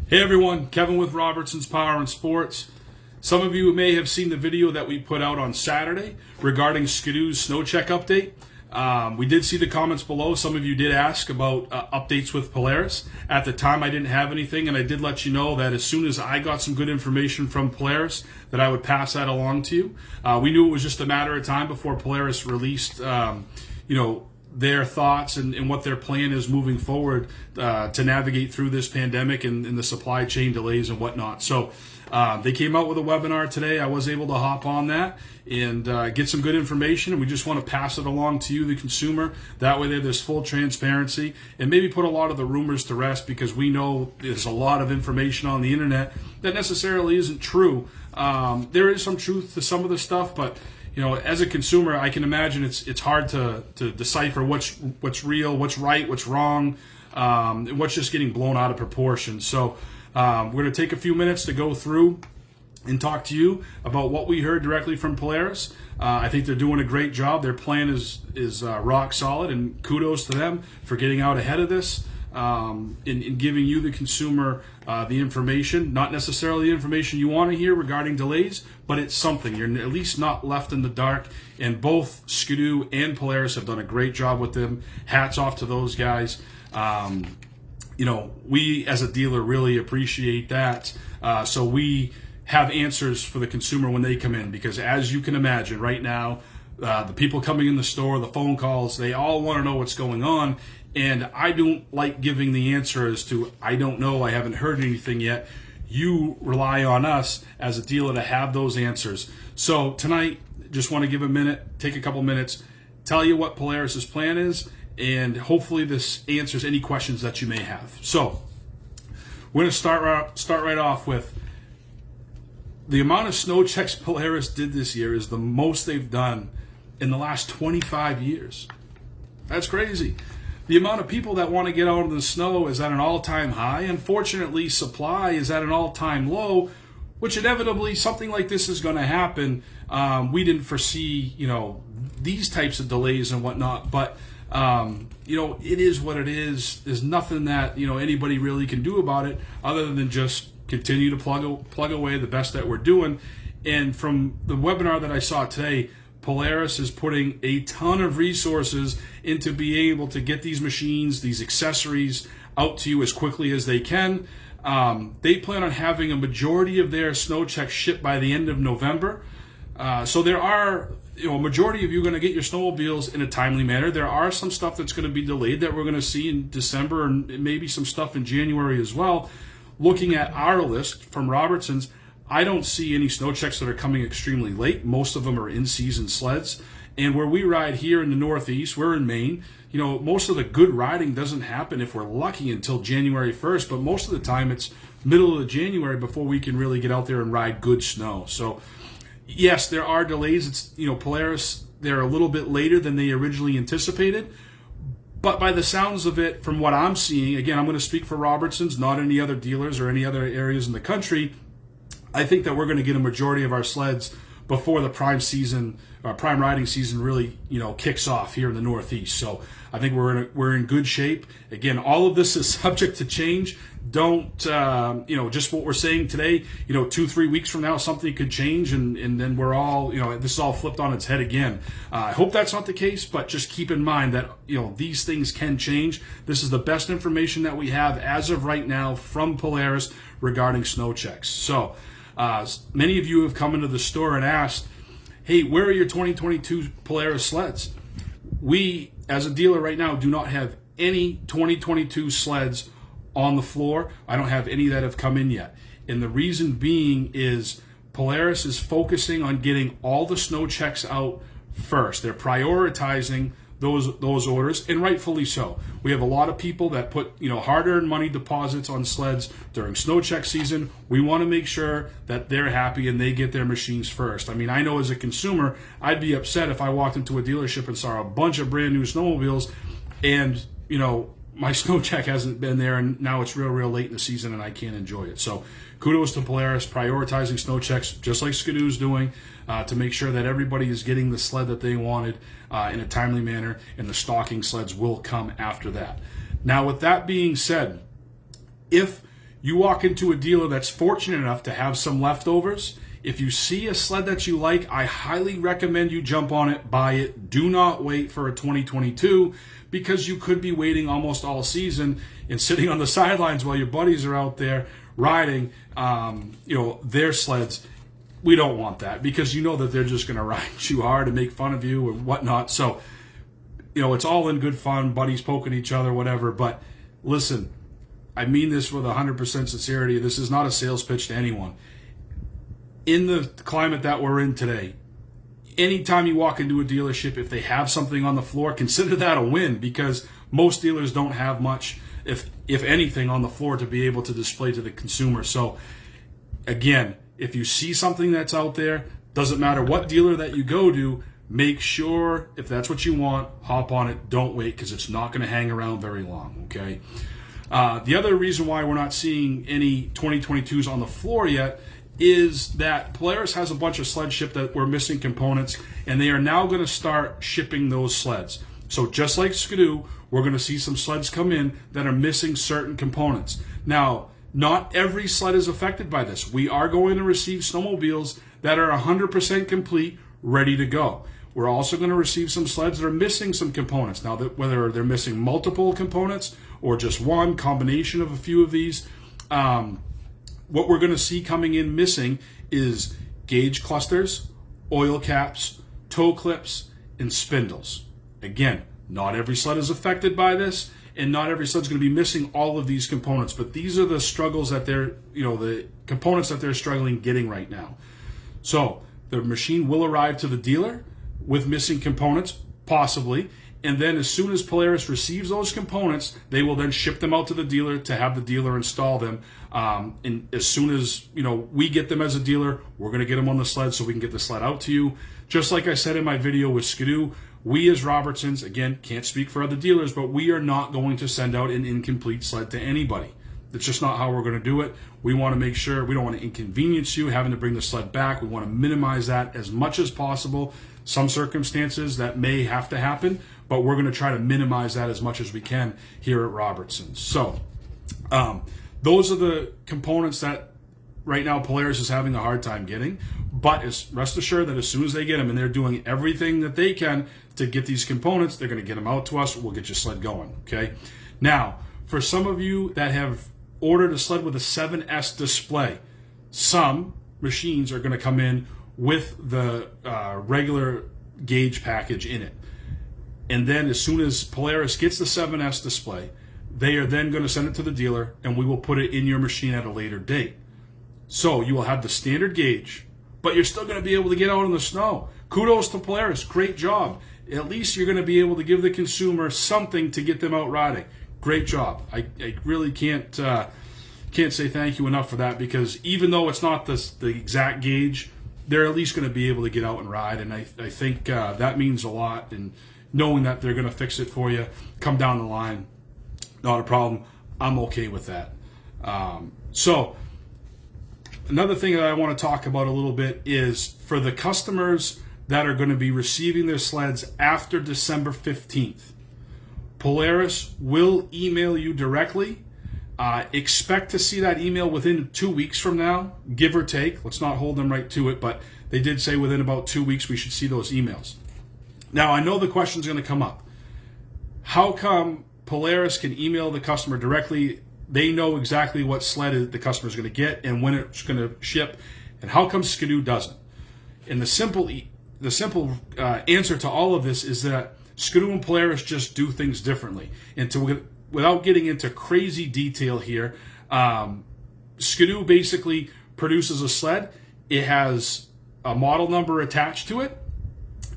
Hey everyone, Kevin with Robertson's Power and Sports. Some of you may have seen the video that we put out on Saturday regarding Skidoo's SNOWCHECK update. We did see the comments below. Some of you did ask about updates with Polaris. At the time, I didn't have anything, and I did let you know that as soon as I got some good information from Polaris, that I would pass that along to you. We knew it was just a matter of time before Polaris released, their thoughts and what their plan is moving forward to navigate through this pandemic and the supply chain delays and whatnot. So they came out with a webinar today. I was able to hop on that and get some good information, and we just want to pass it along to you, the consumer. That way there's full transparency and maybe put a lot of the rumors to rest, because we know there's a lot of information on the internet that necessarily isn't true. There is some truth to some of the stuff, but as a consumer, I can imagine it's hard to decipher what's real, what's right, what's wrong, what's just getting blown out of proportion. So we're going to take a few minutes to go through and talk to you about what we heard directly from Polaris. I think they're doing a great job. Their plan is rock solid, and kudos to them for getting out ahead of this. In giving you, the consumer, the information, not necessarily the information you want to hear regarding delays, but it's something. You're at least not left in the dark, and both Skidoo and Polaris have done a great job with them. Hats off to those guys. We as a dealer really appreciate that. So we have answers for the consumer when they come in, because as you can imagine right now, the people coming in the store, the phone calls, they all want to know what's going on. And I don't like giving the answer as to, I don't know, I haven't heard anything yet. You rely on us as a dealer to have those answers. So tonight, just want to give a minute, take a couple minutes, tell you what Polaris's plan is, and hopefully this answers any questions that you may have. So we're going to start right off with the amount of snow checks Polaris did this year is the most they've done in the last 25 years. That's crazy. The amount of people that want to get out of the snow is at an all-time high. Unfortunately, supply is at an all-time low, which inevitably something like this is going to happen. We didn't foresee, these types of delays and whatnot, but it is what it is. There's nothing that anybody really can do about it other than just continue to plug away the best that we're doing. And from the webinar that I saw today, Polaris is putting a ton of resources into being able to get these machines, these accessories out to you as quickly as they can. They plan on having a majority of their SNOWCHECK shipped by the end of November. So there are, a majority of you are going to get your snowmobiles in a timely manner. There are some stuff that's going to be delayed that we're going to see in December, and maybe some stuff in January as well. Looking at our list from Robertson's, I don't see any SNOWCHECKs that are coming extremely late. Most of them are in-season sleds. And where we ride here in the Northeast, we're in Maine, most of the good riding doesn't happen, if we're lucky, until January 1st. But most of the time it's middle of January before we can really get out there and ride good snow. So yes, there are delays. It's, Polaris, they're a little bit later than they originally anticipated. But by the sounds of it, from what I'm seeing, again, I'm going to speak for Robertson's, not any other dealers or any other areas in the country, I think that we're going to get a majority of our sleds before the prime riding season really, kicks off here in the Northeast. So I think we're in good shape. Again, all of this is subject to change. Don't, just what we're saying today, 2-3 weeks from now, something could change, and then we're all, this is all flipped on its head again. I hope that's not the case, but just keep in mind that, these things can change. This is the best information that we have as of right now from Polaris regarding SNOWCHECKs. So, many of you have come into the store and asked, hey, where are your 2022 Polaris sleds? We, as a dealer right now, do not have any 2022 sleds on the floor. I don't have any that have come in yet. And the reason being is Polaris is focusing on getting all the SNOWCHECKs out first. They're prioritizing those orders, and rightfully so. We have a lot of people that put hard-earned money deposits on sleds during SNOWCHECK season. We want to make sure that they're happy and they get their machines first. I mean, I know as a consumer, I'd be upset if I walked into a dealership and saw a bunch of brand new snowmobiles, and my SNOWCHECK hasn't been there, and now it's real late in the season and I can't enjoy it. So kudos to Polaris prioritizing SNOWCHECks, just like Skidoo's doing, to make sure that everybody is getting the sled that they wanted in a timely manner, and the stocking sleds will come after that. Now, with that being said, if You walk into a dealer that's fortunate enough to have some leftovers. If you see a sled that you like, I highly recommend you jump on it, buy it. Do not wait for a 2022, because you could be waiting almost all season and sitting on the sidelines while your buddies are out there riding, their sleds. We don't want that, because you know that they're just going to ride you hard and make fun of you and whatnot. So, it's all in good fun, buddies poking each other, whatever. But listen, I mean this with 100% sincerity. This is not a sales pitch to anyone. In the climate that we're in today, anytime you walk into a dealership, if they have something on the floor, consider that a win, because most dealers don't have much, if anything, on the floor to be able to display to the consumer. So again, if you see something that's out there, doesn't matter what dealer that you go to, make sure, if that's what you want, hop on it. Don't wait, because it's not going to hang around very long, okay? The other reason why we're not seeing any 2022s on the floor yet is that Polaris has a bunch of sleds shipped that were missing components, and they are now going to start shipping those sleds. So just like Skidoo, we're going to see some sleds come in that are missing certain components. Now, not every sled is affected by this. We are going to receive snowmobiles that are 100% complete, ready to go. We're also going to receive some sleds that are missing some components. Now, whether they're missing multiple components or just one combination of a few of these, what we're going to see coming in missing is gauge clusters, oil caps, toe clips, and spindles. Again, not every sled is affected by this, and not every sled's going to be missing all of these components, but these are the struggles that the components that they're struggling getting right now. So the machine will arrive to the dealer with missing components, possibly, and then as soon as Polaris receives those components, they will then ship them out to the dealer to have the dealer install them. And as soon as we get them as a dealer, we're going to get them on the sled so we can get the sled out to you. Just like I said in my video with Skidoo, we as Robertson's, again, can't speak for other dealers, but we are not going to send out an incomplete sled to anybody. That's just not how we're going to do it. We want to make sure we don't want to inconvenience you having to bring the sled back. We want to minimize that as much as possible. Some circumstances that may have to happen, but we're going to try to minimize that as much as we can here at Robertson's. So those are the components that right now Polaris is having a hard time getting, but rest assured that as soon as they get them, and they're doing everything that they can to get these components, they're going to get them out to us. We'll get your sled going, okay? Now, for some of you that have ordered a sled with a 7S display, some machines are going to come in with the regular gauge package in it. And then as soon as Polaris gets the 7S display, they are then going to send it to the dealer, and we will put it in your machine at a later date. So you will have the standard gauge, but you're still going to be able to get out in the snow. Kudos to Polaris. Great job. At least you're going to be able to give the consumer something to get them out riding. Great job. I really can't say thank you enough for that, because even though it's not the exact gauge, they're at least going to be able to get out and ride, and I think that means a lot. And knowing that they're going to fix it for you, come down the line, not a problem. I'm okay with that. So another thing that I want to talk about a little bit is for the customers that are going to be receiving their sleds after December 15th. Polaris will email you directly. Expect to see that email within 2 weeks from now, give or take. Let's not hold them right to it, but they did say within about 2 weeks we should see those emails. Now, I know the question's going to come up. How come Polaris can email the customer directly? They know exactly what sled the customer's going to get and when it's going to ship, and how come Skidoo doesn't? And the simple answer to all of this is that Skidoo and Polaris just do things differently. And without getting into crazy detail here, Skidoo basically produces a sled. It has a model number attached to it,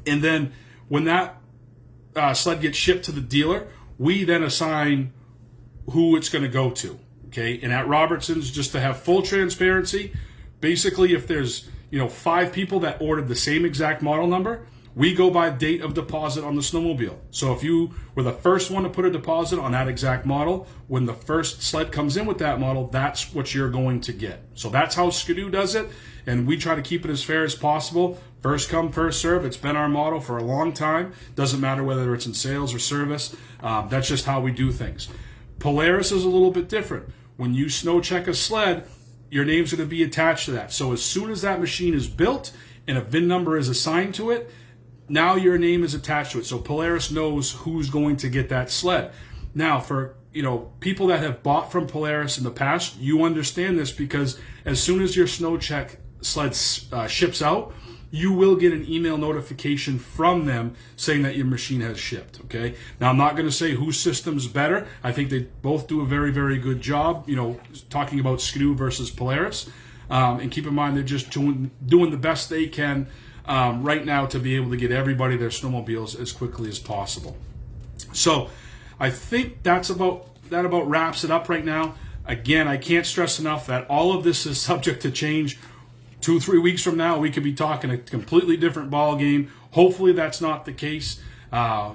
and then when that sled gets shipped to the dealer, we then assign who it's going to go to. Okay, and at Robertson's, just to have full transparency, basically if there's 5 people that ordered the same exact model number, we go by date of deposit on the snowmobile. So if you were the first one to put a deposit on that exact model, when the first sled comes in with that model, that's what you're going to get. So that's how Skidoo does it, and we try to keep it as fair as possible. First come, first serve. It's been our motto for a long time. Doesn't matter whether it's in sales or service. That's just how we do things. Polaris is a little bit different. when you snow check a sled, your name's going to be attached to that. So as soon as that machine is built and a VIN number is assigned to it, now your name is attached to it. So Polaris knows who's going to get that sled. Now, for people that have bought from Polaris in the past, you understand this, because as soon as your SnowCheck sled ships out, you will get an email notification from them saying that your machine has shipped. Okay. Now, I'm not going to say whose system's better. I think they both do a very, very good job. Talking about Skidoo versus Polaris, and keep in mind they're just doing the best they can right now to be able to get everybody their snowmobiles as quickly as possible. So, I think that about wraps it up right now. Again, I can't stress enough that all of this is subject to change. 2-3 weeks from now, we could be talking a completely different ball game. Hopefully, that's not the case. A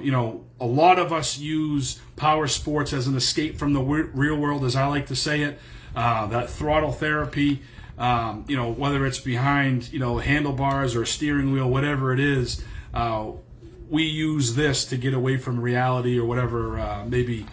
lot of us use power sports as an escape from the real world, as I like to say it. That throttle therapy, whether it's behind handlebars or steering wheel, whatever it is, we use this to get away from reality or whatever maybe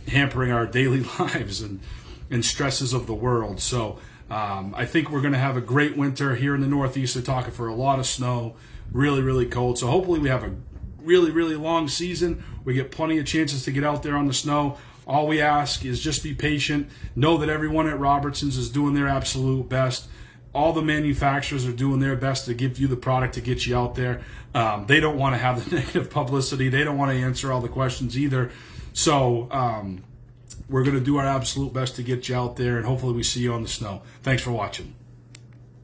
hampering our daily lives and stresses of the world. So I think we're going to have a great winter here in the Northeast. They're talking for a lot of snow, really, really cold. So hopefully we have a really, really long season. We get plenty of chances to get out there on the snow. All we ask is just be patient. Know that everyone at Robertson's is doing their absolute best. All the manufacturers are doing their best to give you the product to get you out there. They don't want to have the negative publicity. They don't want to answer all the questions either. So we're going to do our absolute best to get you out there, and hopefully we see you on the snow. Thanks for watching.